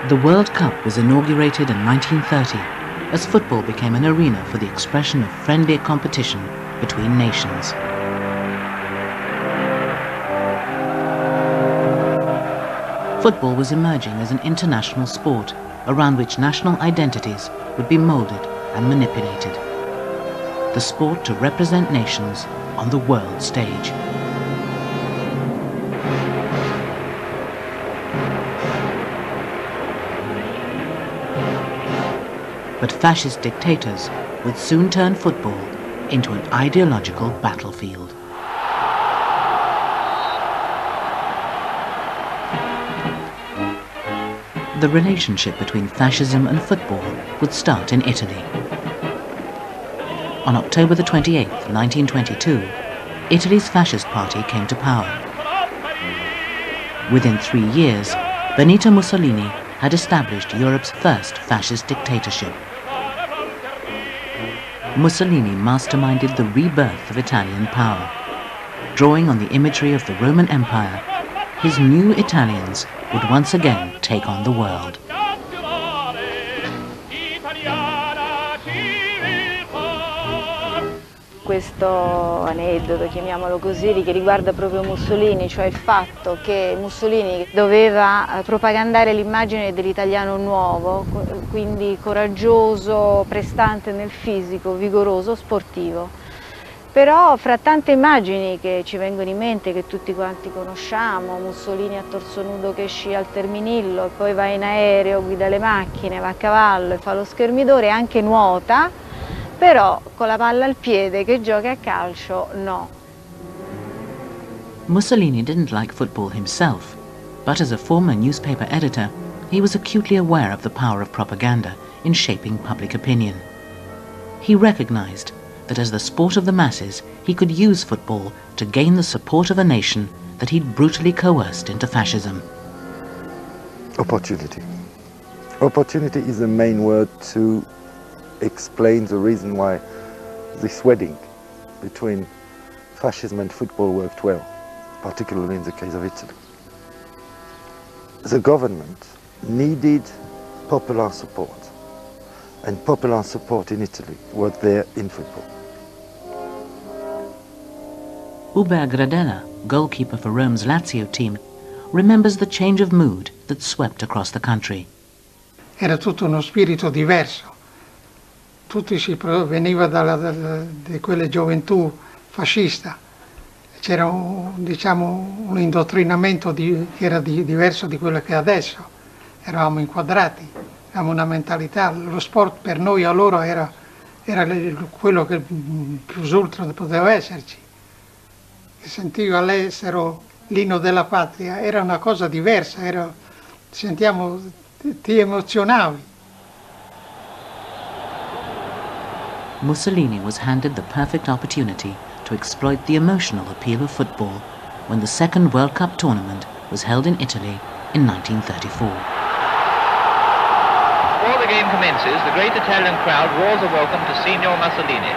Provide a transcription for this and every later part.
The World Cup was inaugurated in 1930 as football became an arena for the expression of friendly competition between nations. Football was emerging as an international sport around which national identities would be moulded and manipulated. The sport to represent nations on the world stage. But fascist dictators would soon turn football into an ideological battlefield. The relationship between fascism and football would start in Italy. On October the 28th, 1922, Italy's fascist party came to power. Within 3 years, Benito Mussolini had established Europe's first fascist dictatorship. Mussolini masterminded the rebirth of Italian power. Drawing on the imagery of the Roman Empire, his new Italians would once again take on the world. Questo aneddoto, chiamiamolo così, che riguarda proprio Mussolini, cioè il fatto che Mussolini doveva propagandare l'immagine dell'italiano nuovo, quindi coraggioso, prestante nel fisico, vigoroso, sportivo. Però fra tante immagini che ci vengono in mente, che tutti quanti conosciamo, Mussolini a torso nudo che scia al Terminillo, e poi va in aereo, guida le macchine, va a cavallo e fa lo schermidore, anche nuota, però con la palla al piede che gioca a calcio, no. Mussolini didn't like football himself, but as a former newspaper editor, he was acutely aware of the power of propaganda in shaping public opinion. He recognized that as the sport of the masses, he could use football to gain the support of a nation that he'd brutally coerced into fascism. Opportunity. Opportunity is the main word to explain the reason why this wedding between fascism and football worked well, particularly in the case of Italy. The government needed popular support, and popular support in Italy was there in football. Hubert Gradella, goalkeeper for Rome's Lazio team, remembers the change of mood that swept across the country. Era tutto uno spirito diverso. Tutti si veniva di quelle gioventù fascista. C'era un indottrinamento che era diverso di quello che è adesso. Eravamo inquadrati, avevamo una mentalità. Lo sport per noi allora era quello che più ultra poteva esserci. Sentivo all'estero l'inno della patria, era una cosa diversa, ti emozionavi. Mussolini was handed the perfect opportunity to exploit the emotional appeal of football when the second World Cup tournament was held in Italy in 1934. Before the game commences, the great Italian crowd roars a welcome to Signor Mussolini.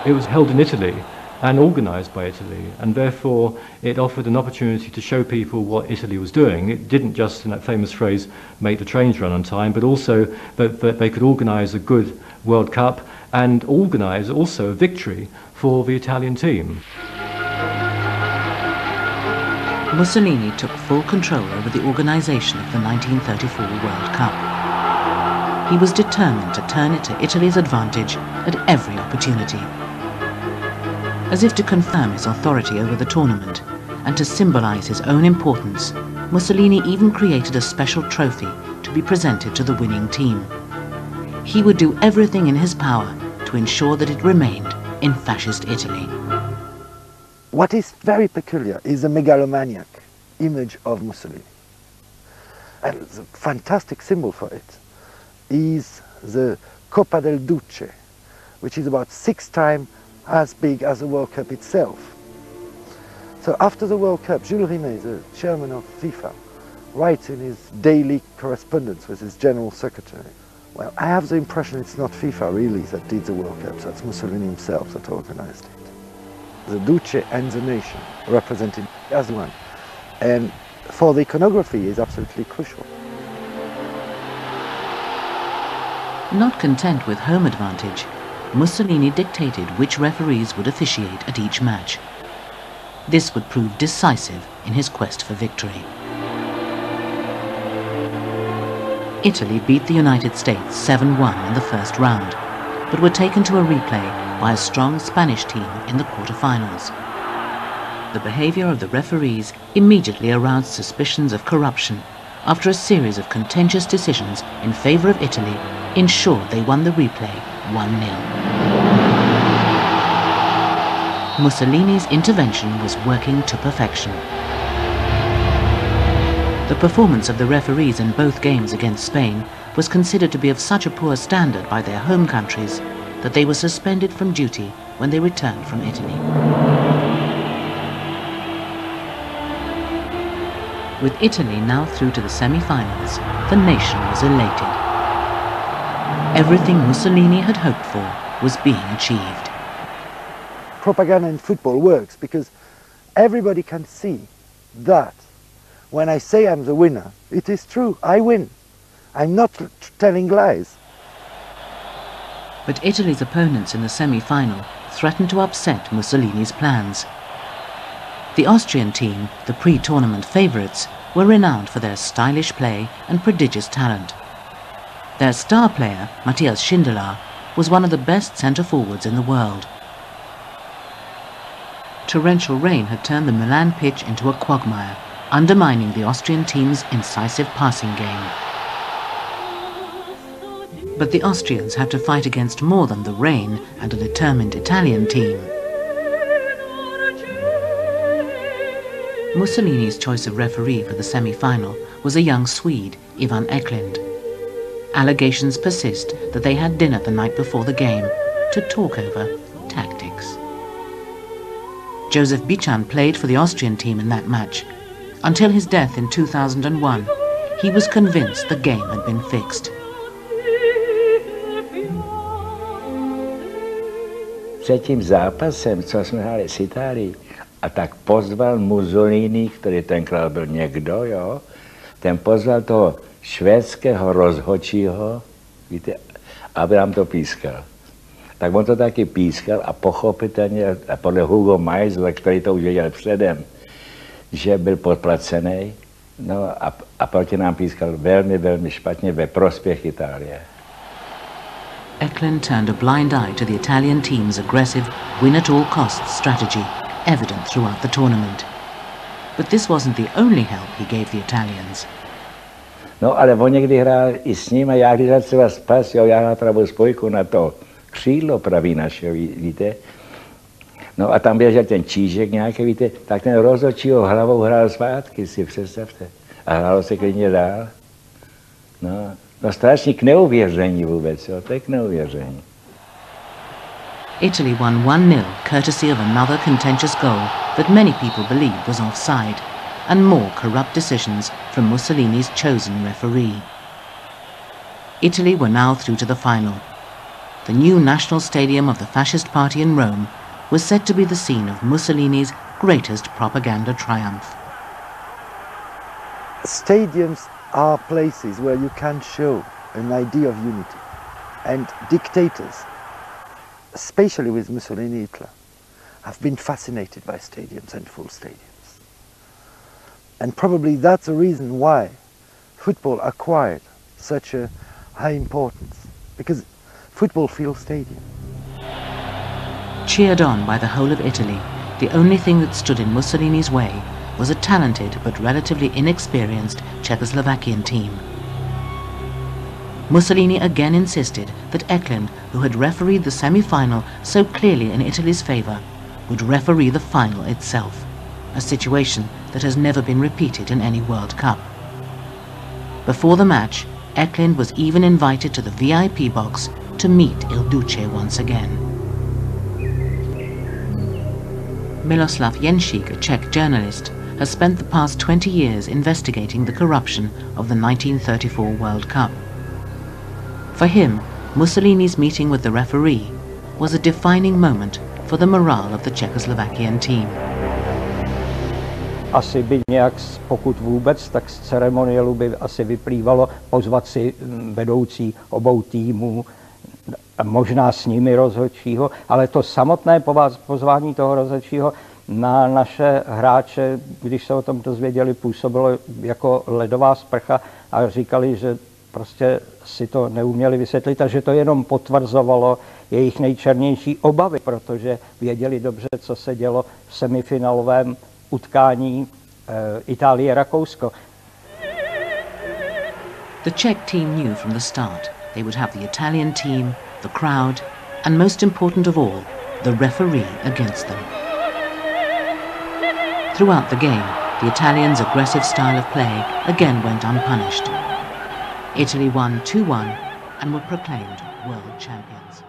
It was held in Italy and organised by Italy, and therefore it offered an opportunity to show people what Italy was doing. It didn't just, in that famous phrase, make the trains run on time, but also that they could organise a good World Cup and organise also a victory for the Italian team. Mussolini took full control over the organisation of the 1934 World Cup. He was determined to turn it to Italy's advantage at every opportunity. As if to confirm his authority over the tournament and to symbolise his own importance, Mussolini even created a special trophy to be presented to the winning team. He would do everything in his power to ensure that it remained in fascist Italy. What is very peculiar is the megalomaniac image of Mussolini. And the fantastic symbol for it is the Coppa del Duce, which is about 6 times as big as the World Cup itself. So after the World Cup, Jules Rimet, the chairman of FIFA, writes in his daily correspondence with his general secretary, well, I have the impression it's not FIFA really that did the World Cup, that's Mussolini himself that organized it. The Duce and the nation represented as one. And for the iconography is absolutely crucial. Not content with home advantage, Mussolini dictated which referees would officiate at each match. This would prove decisive in his quest for victory. Italy beat the United States 7-1 in the first round, but were taken to a replay by a strong Spanish team in the quarterfinals. The behavior of the referees immediately aroused suspicions of corruption. After a series of contentious decisions in favor of Italy, ensured they won the replay 1-0. Mussolini's intervention was working to perfection. The performance of the referees in both games against Spain was considered to be of such a poor standard by their home countries that they were suspended from duty when they returned from Italy. With Italy now through to the semi-finals, the nation was elated. Everything Mussolini had hoped for was being achieved. Propaganda in football works because everybody can see that when I say I'm the winner, it is true, I win. I'm not telling lies. But Italy's opponents in the semi-final threatened to upset Mussolini's plans. The Austrian team, the pre-tournament favourites, were renowned for their stylish play and prodigious talent. Their star player, Matthias Schindler, was one of the best centre-forwards in the world. Torrential rain had turned the Milan pitch into a quagmire, undermining the Austrian team's incisive passing game. But the Austrians had to fight against more than the rain and a determined Italian team. Mussolini's choice of referee for the semi-final was a young Swede, Ivan Eklund. Allegations persist that they had dinner the night before the game to talk over tactics. Joseph Bichan played for the Austrian team in that match. Until his death in 2001, he was convinced the game had been fixed. Před tím zápasem, co jsme hráli s Itálií, a tak pozval Mussolini, který tenkrát byl někdo, jo, ten pozval toho švédského rozhodčího, víte, aby nám to pískal. Tak on to taky pískal a pochopitelně, a podle Hugo Meisla, který to už věděl předem, že byl podplacený, no a proti nám pískal velmi, velmi špatně ve prospěch Itálie. Eklund turned a blind eye to the Italian team's aggressive, win-at-all-costs strategy, evident throughout the tournament. But this wasn't the only help he gave the Italians. No, ale on někdy hrál i s ním a já když dal třeba spas, jo, já hrál pravou spojku na to křídlo pravý našeho, víte. No a tam běžel ten čížek nějaký, víte, tak ten rozhodčího hlavou hrál svátky, si představte. A hrálo se klidně dál. No strašně k neuvěření vůbec, jo, to je k neuvěření. Italy won 1-0 courtesy of another contentious goal that many people believed was offside, and more corrupt decisions from Mussolini's chosen referee. Italy were now through to the final. The new national stadium of the fascist party in Rome was said to be the scene of Mussolini's greatest propaganda triumph. Stadiums are places where you can show an idea of unity, and dictators, especially with Mussolini Hitler, have been fascinated by stadiums and full stadiums. And probably that's the reason why football acquired such a high importance, because football fills stadiums. Cheered on by the whole of Italy, the only thing that stood in Mussolini's way was a talented but relatively inexperienced Czechoslovakian team. Mussolini again insisted that Eklund, who had refereed the semi-final so clearly in Italy's favour, would referee the final itself, a situation that has never been repeated in any World Cup. Before the match, Eklund was even invited to the VIP box to meet Il Duce once again. Miloslav Jenšík, a Czech journalist, has spent the past 20 years investigating the corruption of the 1934 World Cup. For him, Mussolini's meeting with the referee was a defining moment for the morale of the Czechoslovakian team. asi by nějak, pokud vůbec, tak z ceremoniálu by asi vyplývalo pozvat si vedoucí obou týmů, možná s nimi rozhodčího, ale to samotné pozvání toho rozhodčího na naše hráče, když se o tom dozvěděli, působilo jako ledová sprcha a říkali, že prostě si to neuměli vysvětlit a že to jenom potvrzovalo jejich nejčernější obavy, protože věděli dobře, co se dělo v semifinálovém utkání Itálie-Rakousko. The Czech team knew from the start they would have the Italian team, the crowd, and most important of all, the referee against them. Throughout the game, the Italians' aggressive style of play again went unpunished. Italy won 2-1 and were proclaimed world champions.